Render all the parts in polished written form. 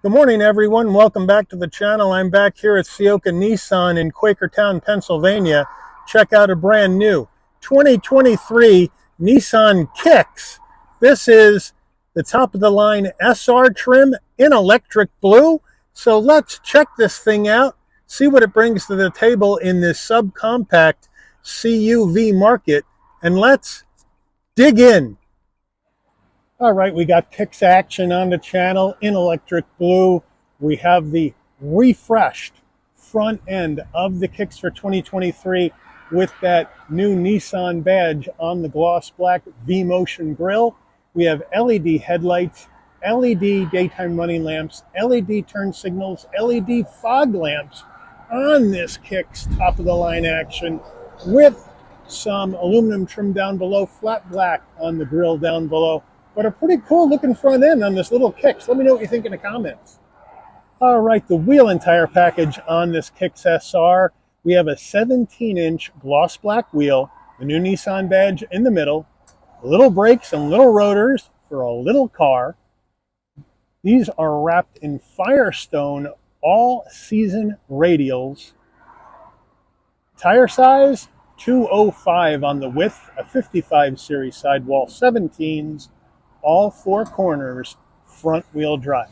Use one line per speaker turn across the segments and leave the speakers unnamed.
Good morning, everyone. Welcome back to the channel. I'm back here at Ciocca Nissan in Quakertown, Pennsylvania. Check out a brand new 2023 Nissan Kicks. This is the top of the line SR trim in electric blue. So let's check this thing out, see what it brings to the table in this subcompact CUV market, and let's dig in. All right, we got Kicks action on the channel in electric blue. We have the refreshed front end of the Kicks for 2023 with that new Nissan badge on the gloss black V-Motion grille. We have LED headlights, LED daytime running lamps, LED turn signals, LED fog lamps on this Kicks top of the line action with some aluminum trim down below, flat black on the grille down below. But a pretty cool looking front end on this little Kicks. Let me know what you think in the comments. All right, the wheel and tire package on this Kicks SR. We have a 17-inch gloss black wheel, the new Nissan badge in the middle, little brakes and little rotors for a little car. These are wrapped in Firestone all-season radials. Tire size, 205 on the width, a 55 series sidewall 17s. All four corners, front wheel drive.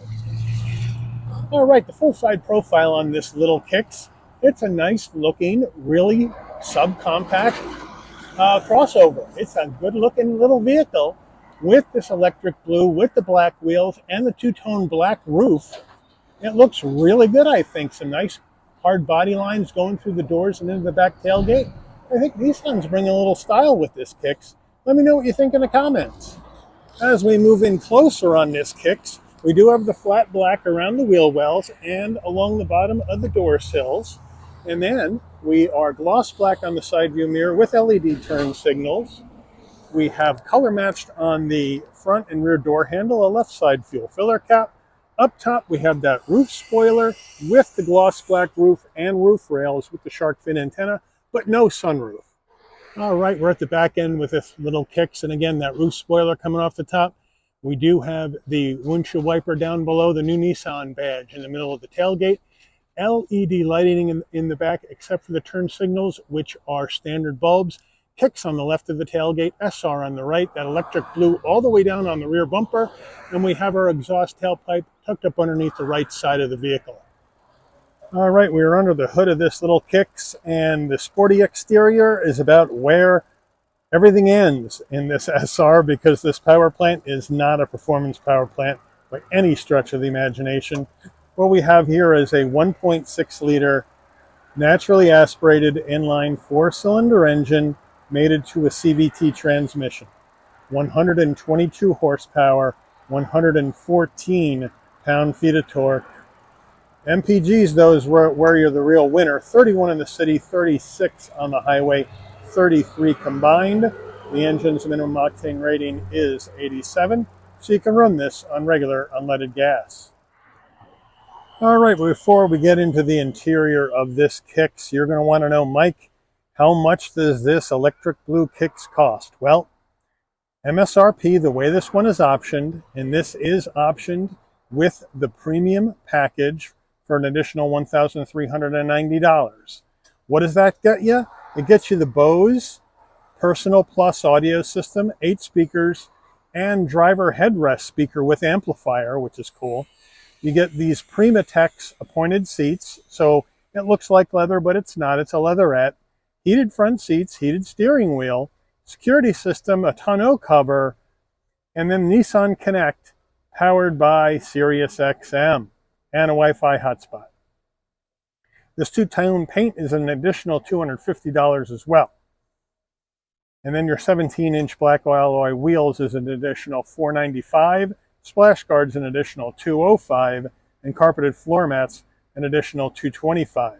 All right, the full side profile on this little Kicks. It's a nice looking, really subcompact crossover. It's a good looking little vehicle with this electric blue, with the black wheels and the two-tone black roof. It looks really good, I think. Some nice hard body lines going through the doors and into the back tailgate. I think Nissan's bringing a little style with this Kicks. Let me know what you think in the comments. As we move in closer on this Kicks, we do have the flat black around the wheel wells and along the bottom of the door sills. And then we are gloss black on the side view mirror with LED turn signals. We have color matched on the front and rear door handle, a left side fuel filler cap. Up top, we have that roof spoiler with the gloss black roof and roof rails with the shark fin antenna, but no sunroof. All right, we're at the back end with this little Kicks, and again, that roof spoiler coming off the top. We do have the windshield wiper down below, the new Nissan badge in the middle of the tailgate. LED lighting in the back, except for the turn signals, which are standard bulbs. Kicks on the left of the tailgate, SR on the right, that electric blue all the way down on the rear bumper, and we have our exhaust tailpipe tucked up underneath the right side of the vehicle. All right, we are under the hood of this little Kicks, and the sporty exterior is about where everything ends in this SR, because this power plant is not a performance power plant by any stretch of the imagination. What we have here is a 1.6 liter naturally aspirated inline 4-cylinder engine mated to a CVT transmission. 122 horsepower, 114 pound-feet of torque. MPGs, though, is where you're the real winner. 31 in the city, 36 on the highway, 33 combined. The engine's minimum octane rating is 87, so you can run this on regular unleaded gas. All right, before we get into the interior of this Kicks, you're going to want to know, Mike, how much does this electric blue Kicks cost? Well, MSRP, the way this one is optioned, and this is optioned with the premium package for an additional $1,390. What does that get you? It gets you the Bose Personal Plus audio system, 8 speakers, and driver headrest speaker with amplifier, which is cool. You get these Primatex appointed seats, so it looks like leather, but it's not. It's a leatherette. Heated front seats, heated steering wheel, security system, a tonneau cover, and then Nissan Connect, powered by Sirius XM, and a Wi-Fi hotspot. This two-tone paint is an additional $250 as well. And then your 17-inch black alloy wheels is an additional $495, splash guards an additional $205, and carpeted floor mats an additional $225.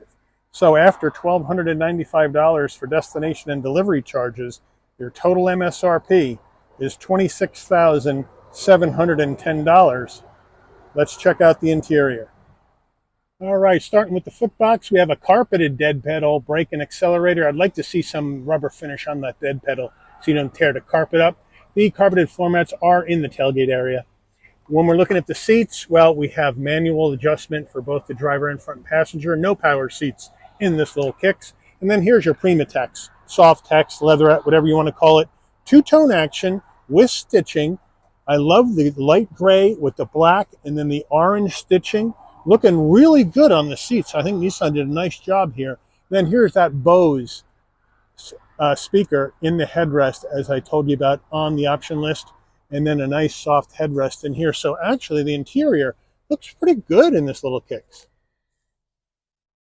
So after $1,295 for destination and delivery charges, your total MSRP is $26,710. Let's check out the interior. All right, starting with the footbox, we have a carpeted dead pedal, brake and accelerator. I'd like to see some rubber finish on that dead pedal so you don't tear the carpet up. The carpeted floor mats are in the tailgate area. When we're looking at the seats, well, we have manual adjustment for both the driver and front passenger. No power seats in this little Kicks. And then here's your Prima Text, soft text, leatherette, whatever you want to call it. Two-tone action with stitching. I love the light gray with the black and then the orange stitching. Looking really good on the seats. I think Nissan did a nice job here. Then here's that Bose speaker in the headrest, as I told you about on the option list. And then a nice soft headrest in here. So actually the interior looks pretty good in this little Kicks.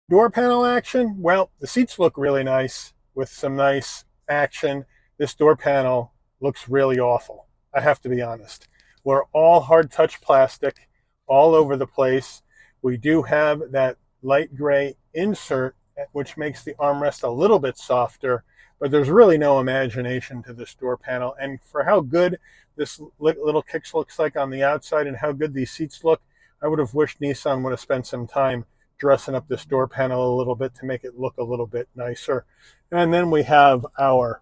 Door panel action, well, the seats look really nice with some nice action. This door panel looks really awful, I have to be honest. We're all hard touch plastic all over the place. We do have that light gray insert, which makes the armrest a little bit softer, but there's really no imagination to this door panel. And for how good this little Kicks looks like on the outside and how good these seats look, I would have wished Nissan would have spent some time dressing up this door panel a little bit to make it look a little bit nicer. And then we have our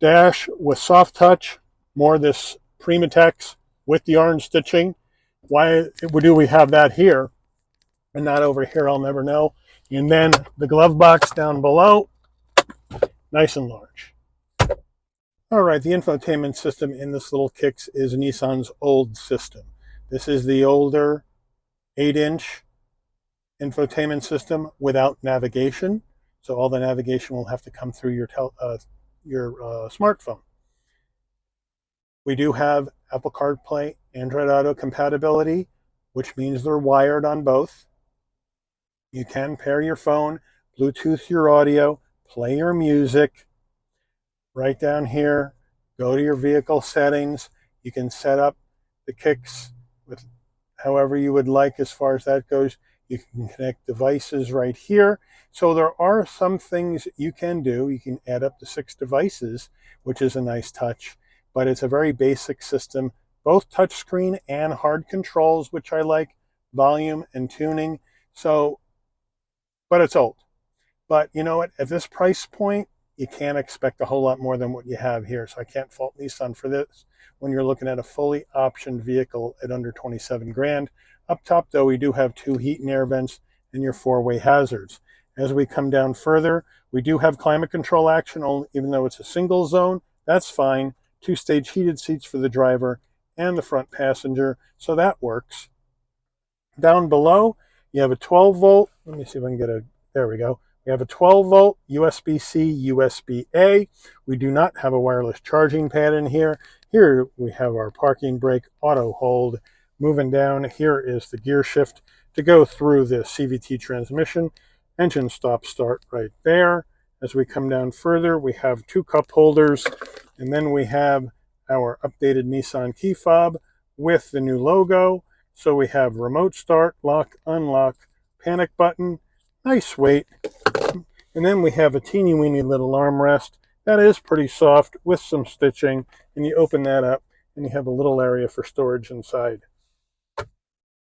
dash with soft touch, more this Prima Text with the orange stitching. Why do we have that here and not over here, I'll never know. And then the glove box down below, nice and large. All right, the infotainment system in this little Kicks is Nissan's old system. This is the older 8-inch infotainment system without navigation. So all the navigation will have to come through your smartphone. We do have Apple CarPlay, Android Auto compatibility, which means they're wired on both. You can pair your phone, Bluetooth your audio, play your music. Right down here, go to your vehicle settings. You can set up the Kicks with however you would like as far as that goes. You can connect devices right here. So there are some things you can do. You can add up to 6 devices, which is a nice touch, but it's a very basic system, both touchscreen and hard controls, which I like, volume and tuning. So, but it's old. But you know what, at this price point, you can't expect a whole lot more than what you have here. So I can't fault Nissan for this when you're looking at a fully optioned vehicle at under 27 grand. Up top, though, we do have 2 heat and air vents and your 4-way hazards. As we come down further, we do have climate control action, even though it's a single zone. That's fine. 2-stage heated seats for the driver and the front passenger. So that works. Down below, you have a 12-volt. Let me see if I can get a, there we go. We have a 12-volt USB-C, USB-A. We do not have a wireless charging pad in here. Here we have our parking brake auto hold. Moving down, here is the gear shift to go through the CVT transmission. Engine stop start right there. As we come down further, we have 2 cup holders, and then we have our updated Nissan key fob with the new logo. So we have remote start, lock, unlock, panic button, nice weight. And then we have a teeny weeny little armrest that is pretty soft with some stitching, and you open that up and you have a little area for storage inside.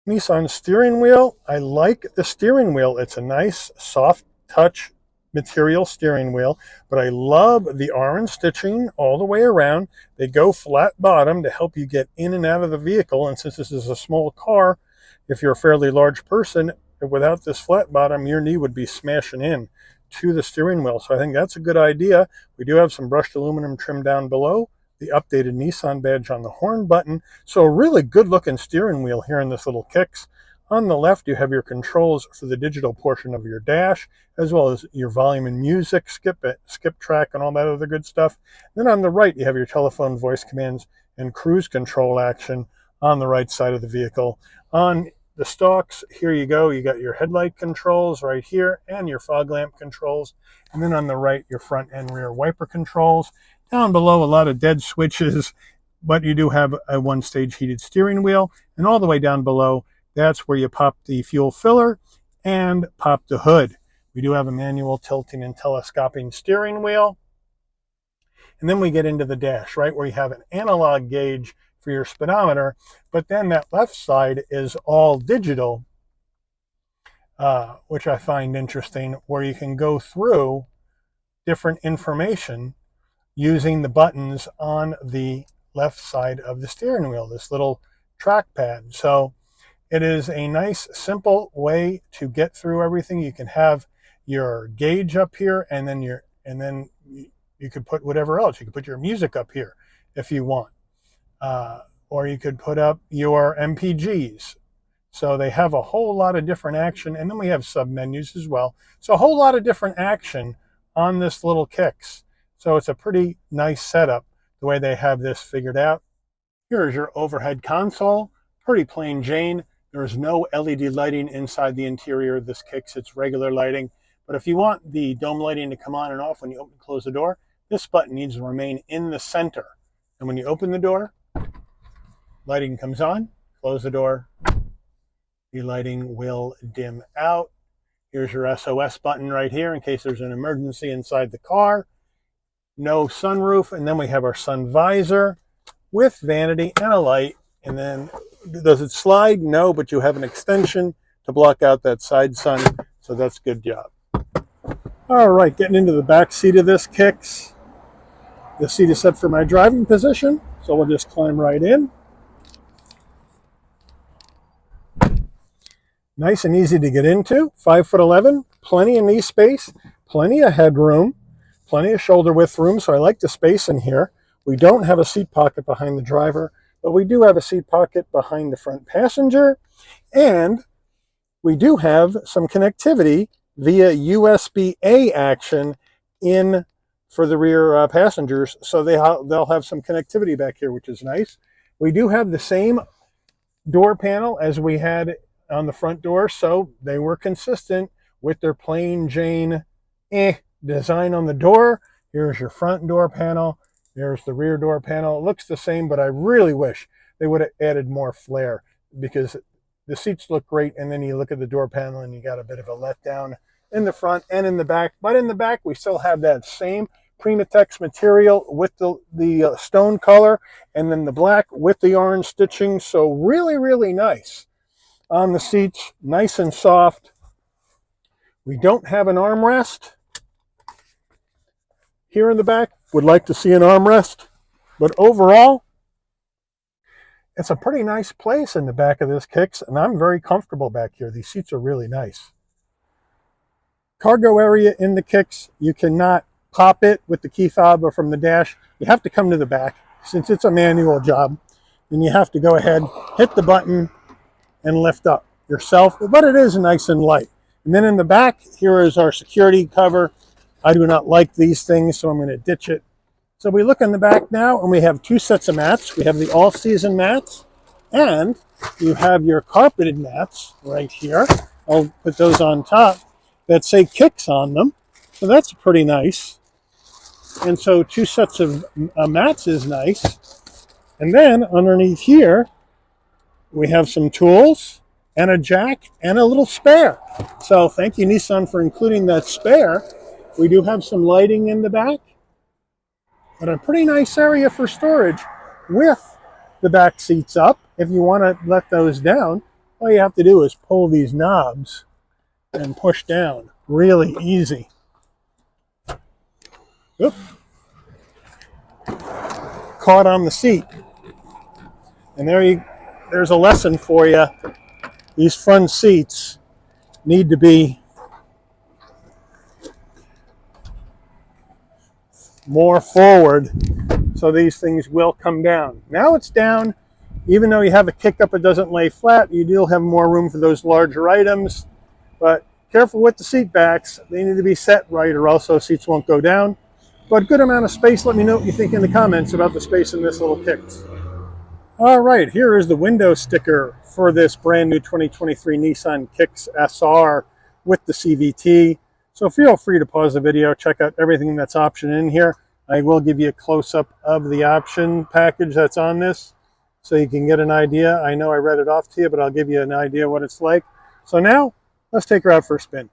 Nissan steering wheel, I like the steering wheel. It's a nice soft touch material steering wheel, but I love the orange stitching all the way around. They go flat bottom to help you get in and out of the vehicle, and since this is a small car, if you're a fairly large person, without this flat bottom, your knee would be smashing in to the steering wheel. So I think that's a good idea. We do have some brushed aluminum trim down below, the updated Nissan badge on the horn button. So a really good looking steering wheel here in this little Kicks. On the left, you have your controls for the digital portion of your dash, as well as your volume and music, skip track, and all that other good stuff. Then on the right, you have your telephone voice commands and cruise control action on the right side of the vehicle. On the stalks, here you go. You got your headlight controls right here and your fog lamp controls. And then on the right, your front and rear wiper controls. Down below, a lot of dead switches, but you do have a 1-stage heated steering wheel. And all the way down below, that's where you pop the fuel filler and pop the hood. We do have a manual tilting and telescoping steering wheel. And then we get into the dash, right, where you have an analog gauge for your speedometer, but then that left side is all digital, which I find interesting, where you can go through different information using the buttons on the left side of the steering wheel. This little trackpad. So it is a nice, simple way to get through everything. You can have your gauge up here, and then you could put whatever else. You could put your music up here if you want, or you could put up your MPGs. So they have a whole lot of different action, and then we have sub-menus as well. So a whole lot of different action on this little Kicks. So it's a pretty nice setup, the way they have this figured out. Here is your overhead console, pretty plain Jane. There is no LED lighting inside the interior of this Kicks. It's regular lighting. But if you want the dome lighting to come on and off when you open and close the door, this button needs to remain in the center. And when you open the door, lighting comes on, close the door, the lighting will dim out. Here's your SOS button right here in case there's an emergency inside the car. No sunroof, and then we have our sun visor with vanity and a light. And then, does it slide? No, but you have an extension to block out that side sun, so that's a good job. All right, getting into the back seat of this Kicks. The seat is set for my driving position, so we'll just climb right in. Nice and easy to get into. 5'11", plenty of knee space, plenty of headroom, plenty of shoulder width room, so I like the space in here. We don't have a seat pocket behind the driver, but we do have a seat pocket behind the front passenger, and we do have some connectivity via USB-A action in for the rear passengers, so they'll have some connectivity back here, which is nice. We do have the same door panel as we had on the front door, so they were consistent with their plain Jane design on the door. Here's your front door panel. There's the rear door panel. It looks the same, but I really wish they would have added more flair, because the seats look great, and then you look at the door panel and you got a bit of a letdown in the front and in the back. But in the back, we still have that same Primatex material with the stone color, and then the black with the orange stitching. So really, really nice on the seats, nice and soft. We don't have an armrest here in the back. Would like to see an armrest, but overall, it's a pretty nice place in the back of this Kicks, and I'm very comfortable back here. These seats are really nice. Cargo area in the Kicks, you cannot pop it with the key fob or from the dash. You have to come to the back. Since it's a manual job, then you have to go ahead, hit the button, and lift up yourself, but it is nice and light. And then in the back, here is our security cover. I do not like these things, so I'm going to ditch it. So we look in the back now, and we have two sets of mats. We have the all-season mats, and you have your carpeted mats right here. I'll put those on top that say Kicks on them, so that's pretty nice. And so two sets of mats is nice. And then underneath here, we have some tools and a jack and a little spare. So thank you, Nissan, for including that spare. We do have some lighting in the back, but a pretty nice area for storage with the back seats up. If you want to let those down, all you have to do is pull these knobs and push down. Really easy. Oop. Caught on the seat. And there's a lesson for you. These front seats need to be more forward, so these things will come down. Now it's down. Even though you have a kick up, it doesn't lay flat. You do have more room for those larger items, but careful with the seat backs. They need to be set right, or else those seats won't go down. But good amount of space. Let me know what you think in the comments about the space in this little Kicks. All right, here is the window sticker for this brand new 2023 Nissan Kicks SR with the CVT. So feel free to pause the video, check out everything that's optioned in here. I will give you a close-up of the option package that's on this, so you can get an idea. I know I read it off to you, but I'll give you an idea what it's like. So now, let's take her out for a spin.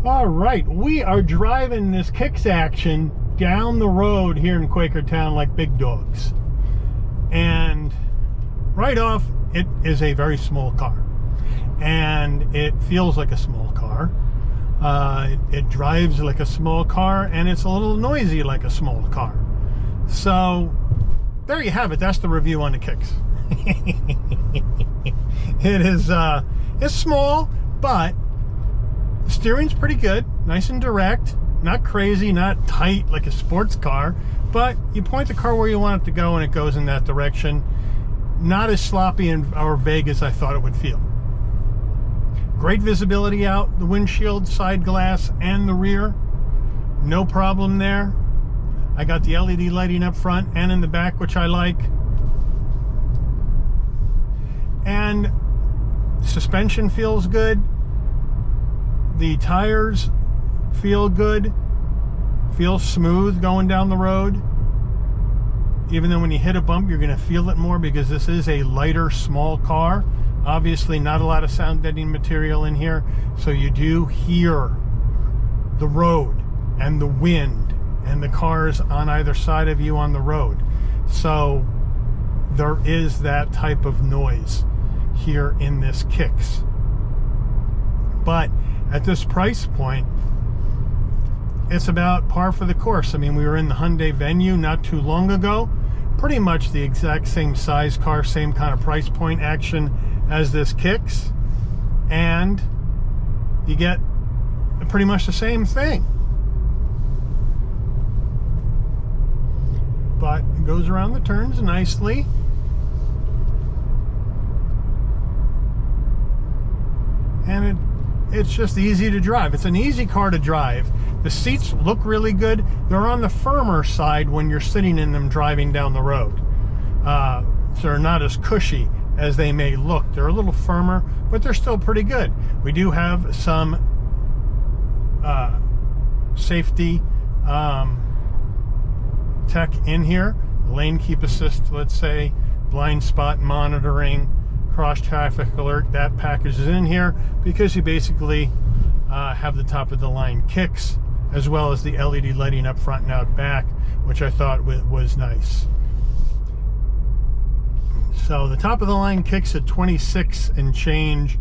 All right, we are driving this Kicks action down the road here in Quakertown like big dogs. And right off, it is a very small car. And it feels like a small car. It drives like a small car, and it's a little noisy like a small car. So there you have it. That's the review on the Kicks. It is it's small, but the steering's pretty good, nice and direct, not crazy, not tight like a sports car, but you point the car where you want it to go and it goes in that direction. Not as sloppy or vague as I thought it would feel. Great visibility out the windshield, side glass, and the rear. No problem there. I got the LED lighting up front and in the back, which I like. And suspension feels good. The tires feel good. Feels smooth going down the road. Even though when you hit a bump, you're going to feel it more because this is a lighter, small car. Obviously, not a lot of sound deadening material in here, so you do hear the road and the wind and the cars on either side of you on the road. So there is that type of noise here in this Kicks. But at this price point, it's about par for the course. I mean, we were in the Hyundai Venue not too long ago. Pretty much the exact same size car, same kind of price point action as this Kicks. And you get pretty much the same thing. But it goes around the turns nicely. And it's just easy to drive. It's an easy car to drive. The seats look really good. They're on the firmer side when you're sitting in them driving down the road. So they're not as cushy as they may look. They're a little firmer, but they're still pretty good. We do have some safety tech in here. Lane keep assist, let's say, blind spot monitoring, cross traffic alert. That package is in here because you basically have the top of the line Kicks as well as the LED lighting up front and out back, which I thought was nice. So the top of the line Kicks at 26 and change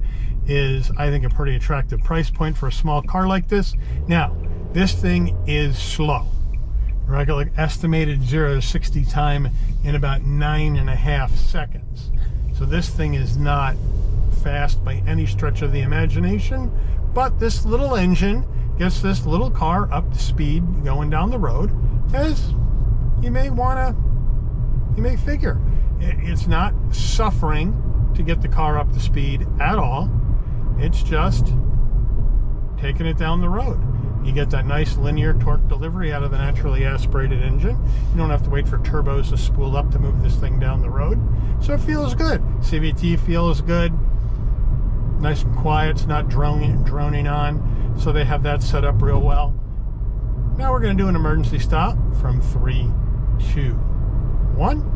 is, I think, a pretty attractive price point for a small car like this. Now, this thing is slow. I got like estimated 0 to 60 time in about 9.5 seconds. So this thing is not fast by any stretch of the imagination, but this little engine gets this little car up to speed going down the road, as you may figure. It's not suffering to get the car up to speed at all. It's just taking it down the road. You get that nice linear torque delivery out of the naturally aspirated engine. You don't have to wait for turbos to spool up to move this thing down the road. So it feels good. CVT feels good. Nice and quiet. It's not droning on. So they have that set up real well. Now we're going to do an emergency stop from 3, 2, 1.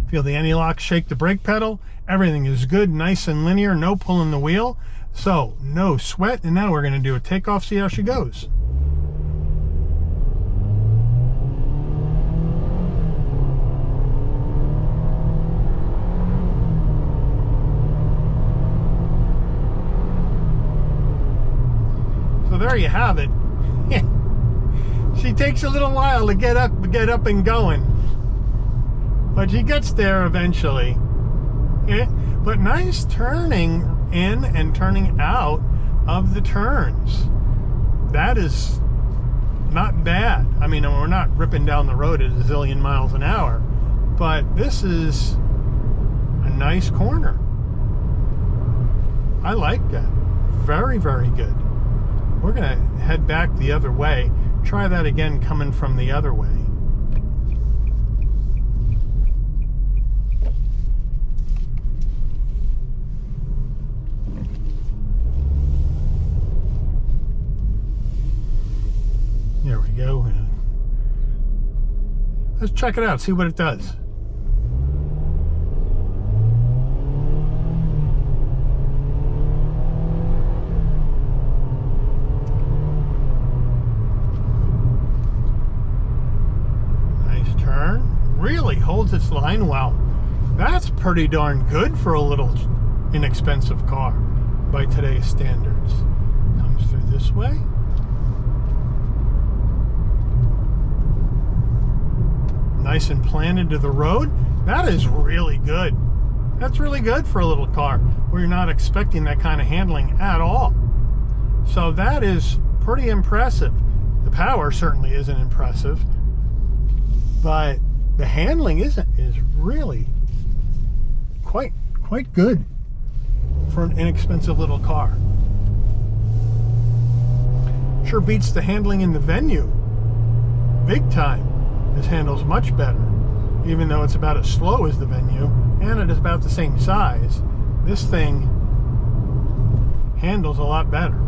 Feel the anti-lock, shake the brake pedal. Everything is good, nice and linear, no pulling the wheel. So, no sweat, and now we're going to do a takeoff, see how she goes. So there you have it. She takes a little while to get up and going, but she gets there eventually. Yeah, but nice turning in and turning out of the turns. That is not bad. I mean, we're not ripping down the road at a zillion miles an hour, but this is a nice corner. I like that. Very, very good. We're gonna head back the other way. Try that again coming from the other way. There we go. Let's check it out, see what it does. Nice turn. Really holds its line well. That's pretty darn good for a little inexpensive car by today's standards. Comes through this way. nice and planted to the road. That is really good. That's really good for a little car where you're not expecting that kind of handling at all. So that is pretty impressive. The power certainly isn't impressive, but the handling is really quite good for an inexpensive little car. Sure beats the handling in the Venue big time. This handles much better, even though it's about as slow as the Venue, and it is about the same size. This thing handles a lot better.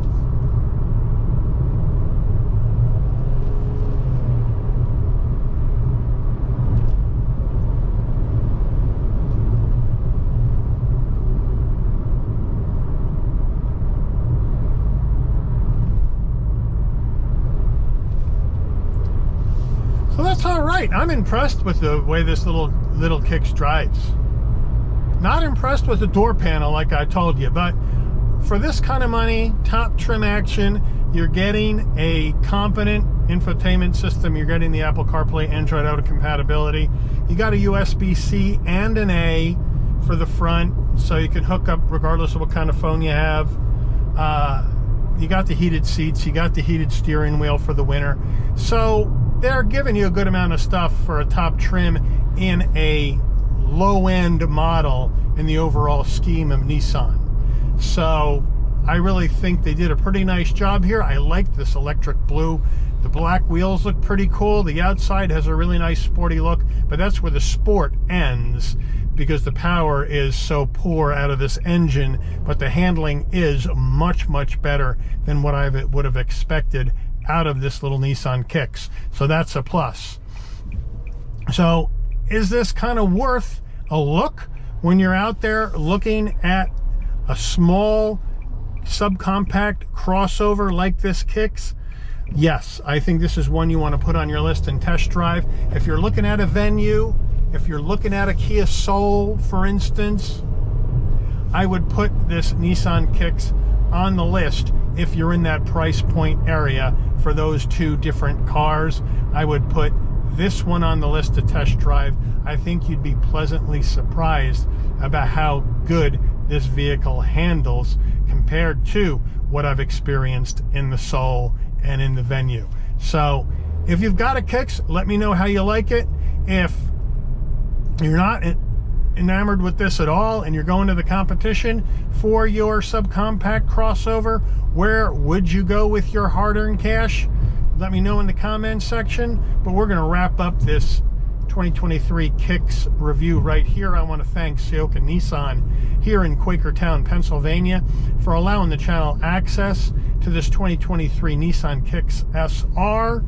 So that's all right. I'm impressed with the way this little Kicks drives. Not impressed with the door panel like I told you, but for this kind of money, top trim action, you're getting a competent infotainment system. You're getting the Apple CarPlay, Android Auto compatibility. You got a USB-C and an A for the front, so you can hook up regardless of what kind of phone you have. You got the heated seats. You got the heated steering wheel for the winter. So they're giving you a good amount of stuff for a top trim in a low-end model in the overall scheme of Nissan. So I really think they did a pretty nice job here. I like this electric blue. The black wheels look pretty cool. The outside has a really nice sporty look, but that's where the sport ends because the power is so poor out of this engine, but the handling is much, much better than what I would have expected out of this little Nissan Kicks. So that's a plus. So is this kind of worth a look when you're out there looking at a small subcompact crossover like this Kicks? Yes, I think this is one you want to put on your list and test drive. If you're looking at a Venue, if you're looking at a Kia Soul, for instance, I would put this Nissan Kicks on the list if you're in that price point area for those two different cars. I would put this one on the list to test drive. I think you'd be pleasantly surprised about how good this vehicle handles compared to what I've experienced in the Soul and in the Venue. So if you've got a Kicks, let me know how you like it. If you're not enamored with this at all and you're going to the competition for your subcompact crossover, where would you go with your hard-earned cash? Let me know in the comments section. But we're going to wrap up this 2023 Kicks review right here. I want to thank Ciocca Nissan here in Quakertown, Pennsylvania, for allowing the channel access to this 2023 Nissan Kicks SR.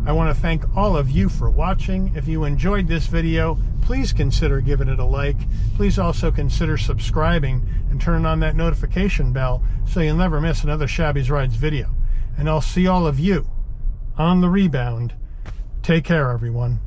I want to thank all of you for watching. If you enjoyed this video, please consider giving it a like. Please also consider subscribing and turning on that notification bell so you'll never miss another Shabby's Rides video. And I'll see all of you on the rebound. Take care, everyone.